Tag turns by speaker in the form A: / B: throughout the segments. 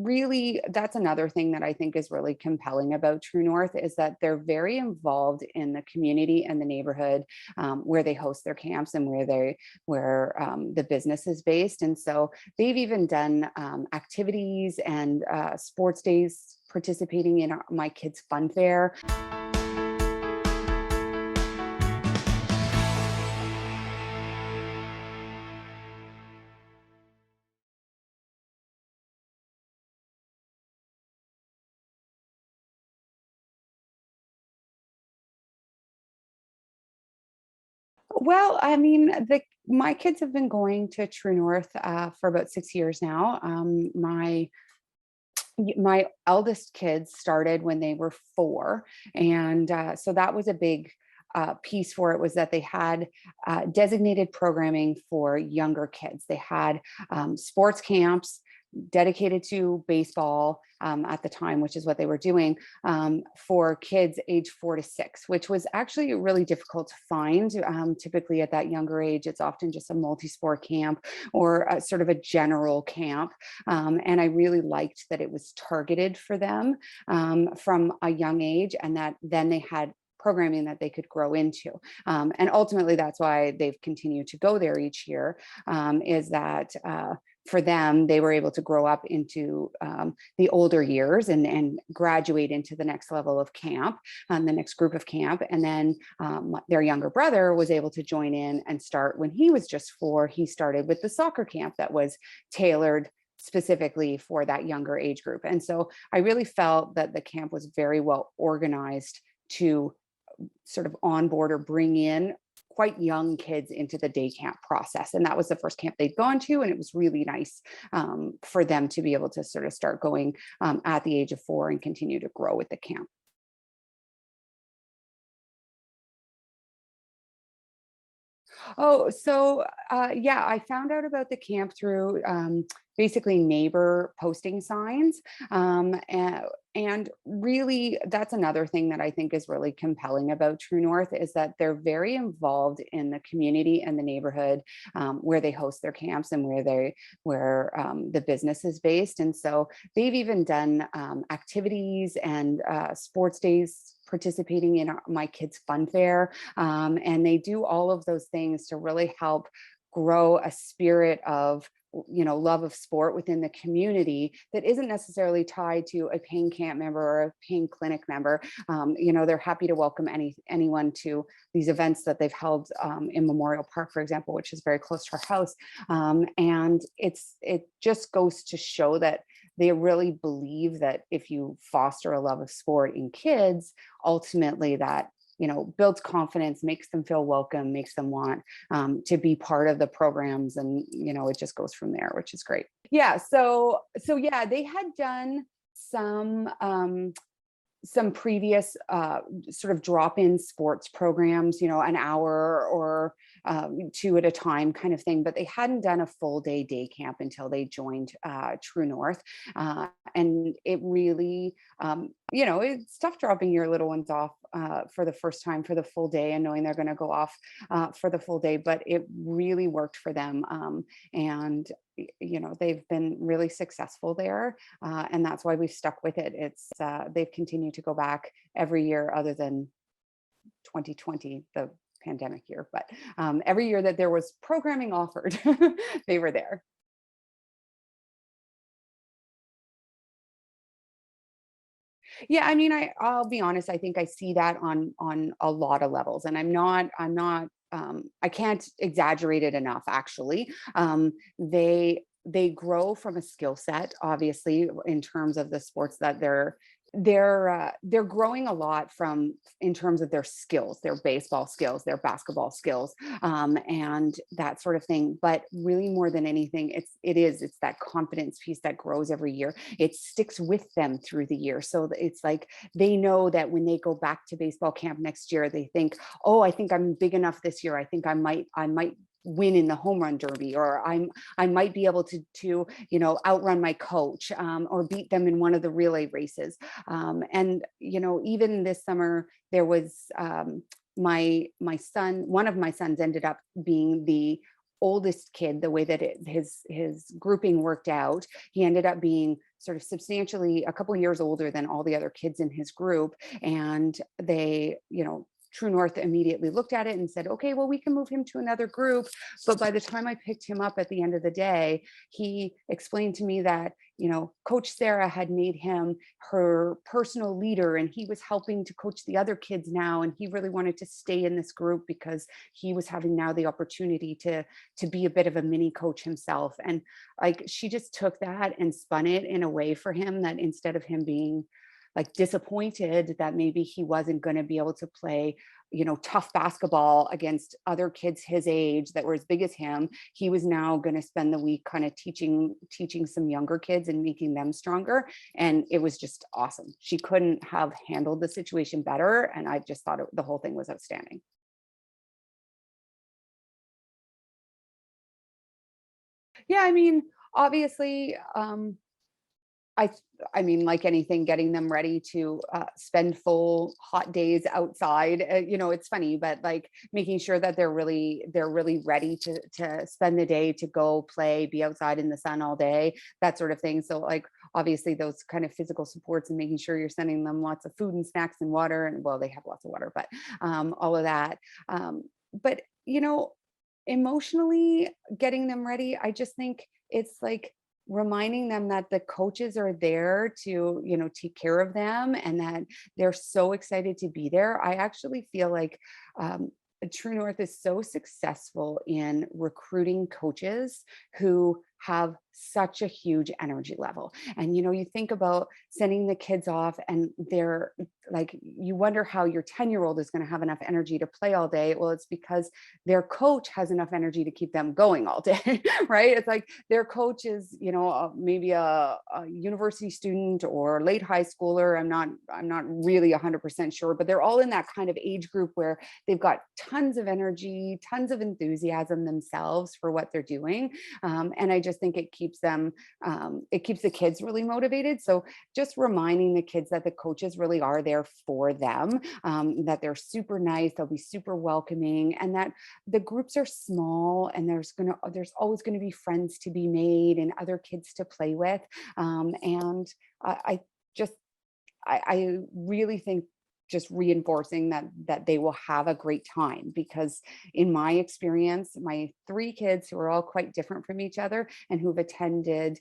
A: really, that's another thing that I think is really compelling about True North is that they're very involved in the community and the neighborhood where they host their camps and where the business is based. And so they've even done activities and sports days participating in my kids' fun fair. Well, I mean, my kids have been going to True North for about 6 years now. My eldest kids started when they were 4, and so that was a big piece for it was that they had designated programming for younger kids. They had sports camps dedicated to baseball at the time, which is what they were doing for kids age 4 to 6, which was actually really difficult to find. Typically at that younger age, it's often just a multi-sport camp or a, sort of a general camp. And I really liked that it was targeted for them from a young age, and that then they had programming that they could grow into. And ultimately, that's why they've continued to go there each year, is that for them, they were able to grow up into the older years and graduate into the next level of camp, the next group of camp. And then their younger brother was able to join in and start when he was just 4. He started with the soccer camp that was tailored specifically for that younger age group. And so I really felt that the camp was very well organized to sort of onboard or bring in quite young kids into the day camp process. And that was the first camp they'd gone to. And it was really nice for them to be able to sort of start going at the age of 4 and continue to grow with the camp. Oh, so yeah, I found out about the camp through basically neighbor posting signs. And really, that's another thing that I think is really compelling about True North is that they're very involved in the community and the neighborhood where they host their camps and where the business is based. And so they've even done activities and sports days participating in my kids' fun fair. And they do all of those things to really help grow a spirit of love of sport within the community that isn't necessarily tied to a paying camp member or a paying clinic member. They're happy to welcome anyone to these events that they've held in Memorial Park, for example, which is very close to our house. And it just goes to show that they really believe that if you foster a love of sport in kids, ultimately that builds confidence, makes them feel welcome, makes them want to be part of the programs. And, it just goes from there, which is great. Yeah. So yeah, they had done some previous sort of drop-in sports programs, an hour or 2 at a time kind of thing, but they hadn't done a full day camp until they joined True North. And it really, it's tough dropping your little ones off for the first time for the full day and knowing they're going to go off for the full day, but it really worked for them. And they've been really successful there, and that's why we've stuck with it. It's they've continued to go back every year other than 2020, the pandemic year, but every year that there was programming offered, they were there. Yeah, I mean, I'll be honest, I think I see that on a lot of levels, and I'm not I can't exaggerate it enough, actually. They grow from a skill set, obviously, in terms of the sports that they're growing a lot from in terms of their skills, their baseball skills, their basketball skills, and that sort of thing. But really, more than anything, it's that confidence piece that grows every year. It sticks with them through the year. So it's like they know that when they go back to baseball camp next year, they think, oh, I think I'm big enough this year. I think I might win in the home run derby, or I might be able to outrun my coach, or beat them in one of the relay races. And even this summer there was my son, one of my sons ended up being the oldest kid, the way that his grouping worked out, he ended up being sort of substantially a couple years older than all the other kids in his group. And they, True North immediately looked at it and said, okay, well, we can move him to another group. But by the time I picked him up at the end of the day, he explained to me that, Coach Sarah had made him her personal leader, and he was helping to coach the other kids now. And he really wanted to stay in this group because he was having now the opportunity to be a bit of a mini coach himself. And like, she just took that and spun it in a way for him that instead of him being like disappointed that maybe he wasn't going to be able to play, tough basketball against other kids his age that were as big as him, he was now going to spend the week kind of teaching some younger kids and making them stronger. And it was just awesome. She couldn't have handled the situation better. And I just thought the whole thing was outstanding. Yeah, I mean, obviously, I I mean, like anything, getting them ready to spend full hot days outside. It's funny, but like making sure that they're really ready to spend the day, to go play, be outside in the sun all day, that sort of thing. So like obviously those kind of physical supports and making sure you're sending them lots of food and snacks and water, and well, they have lots of water, but all of that. But emotionally getting them ready, I just think it's like reminding them that the coaches are there to, take care of them, and that they're so excited to be there. I actually feel like True North is so successful in recruiting coaches who have such a huge energy level. And you think about sending the kids off, and they're like, you wonder how your 10-year-old is going to have enough energy to play all day. Well, it's because their coach has enough energy to keep them going all day, right? It's like their coach is, maybe a university student or late high schooler. I'm not really 100% sure, but they're all in that kind of age group where they've got tons of energy, tons of enthusiasm themselves for what they're doing. And I just think it keeps the kids really motivated. So just reminding the kids that the coaches really are there for them, that they're super nice, they'll be super welcoming, and that the groups are small, and there's always going to be friends to be made and other kids to play with. And I just I really think just reinforcing that they will have a great time, because in my experience, my three kids who are all quite different from each other and who've attended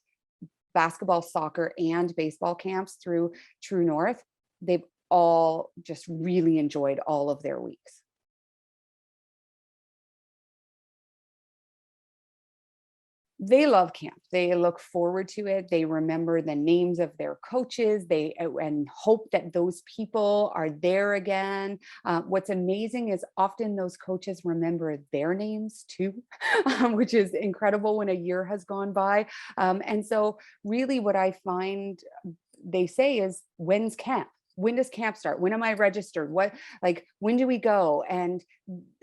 A: basketball, soccer, and baseball camps through True North, they've all just really enjoyed all of their weeks. They love camp. They look forward to it. They remember the names of their coaches. They and hope that those people are there again. What's amazing is often those coaches remember their names too, which is incredible when a year has gone by. And so, really, what I find they say is, "When's camp? When does camp start? When am I registered? When do we go?"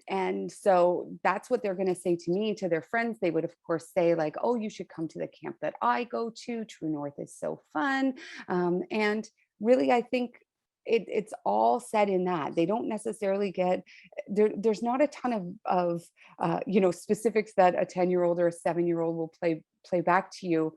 A: And so that's what they're going to say to me. To their friends, they would of course say like, "Oh, you should come to the camp that I go to. True North is so fun." And really, I think it's all said in that they don't necessarily get there's not a ton of specifics that a 10-year-old or a 7-year-old will play back to you.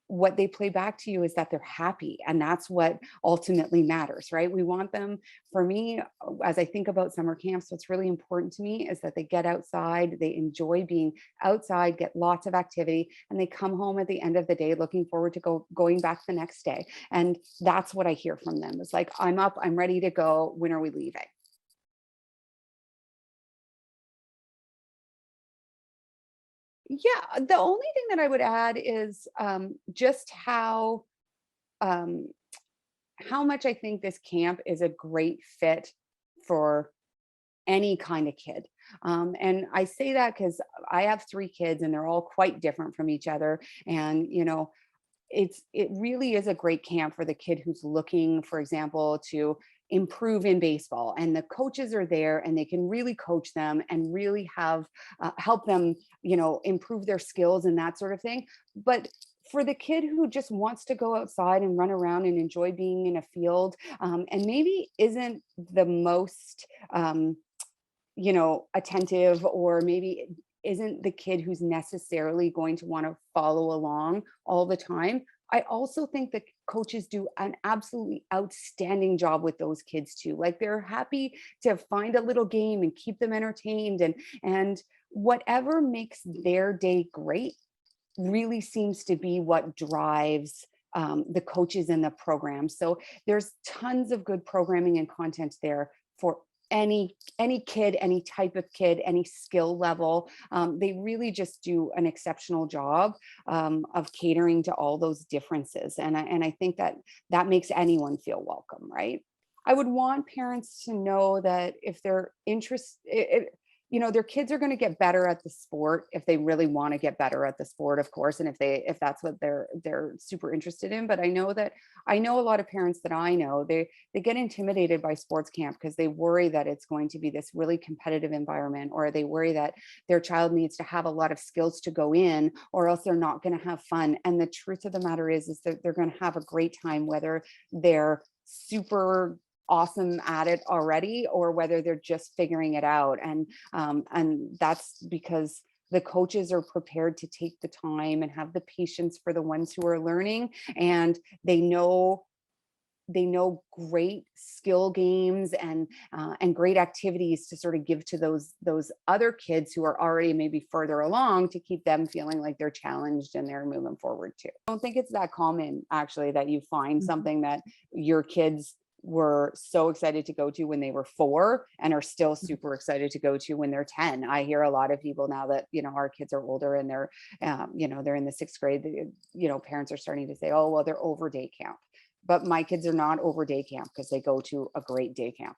A: What they play back to you is that they're happy, and that's what ultimately matters, right? We want them. For me, as I think about summer camps, what's really important to me is that they get outside, they enjoy being outside, get lots of activity, and they come home at the end of the day looking forward to going back the next day. And that's what I hear from them. It's like, "I'm up, I'm ready to go. When are we leaving?" Yeah, the only thing that I would add is just um, how much I think this camp is a great fit for any kind of kid. And I say that because I have three kids, and they're all quite different from each other. And it really is a great camp for the kid who's looking, for example, to improve in baseball, and the coaches are there and they can really coach them and really have help them improve their skills and that sort of thing. But for the kid who just wants to go outside and run around and enjoy being in a field, and maybe isn't the most attentive, or maybe isn't the kid who's necessarily going to want to follow along all the time. I also think that coaches do an absolutely outstanding job with those kids too. Like they're happy to find a little game and keep them entertained, and whatever makes their day great really seems to be what drives the coaches in the program. So there's tons of good programming and content there for any kid, any type of kid, any skill level. They really just do an exceptional job of catering to all those differences, and I think that that makes anyone feel welcome, right? I would want parents to know that if they're interested, their kids are going to get better at the sport if they really want to get better at the sport, of course, and if that's what they're super interested in. But I know a lot of parents that I know, they get intimidated by sports camp because they worry that it's going to be this really competitive environment, or they worry that their child needs to have a lot of skills to go in, or else they're not going to have fun. And the truth of the matter is that they're going to have a great time, whether they're super awesome at it already or whether they're just figuring it out. And that's because the coaches are prepared to take the time and have the patience for the ones who are learning, and they know great skill games and great activities to sort of give to those other kids who are already maybe further along, to keep them feeling like they're challenged and they're moving forward too. I don't think it's that common actually that you find something that your kids were so excited to go to when they were 4 and are still super excited to go to when they're 10. I hear a lot of people now that, our kids are older and they're in the 6th grade, parents are starting to say, oh, well, they're over day camp. But my kids are not over day camp because they go to a great day camp.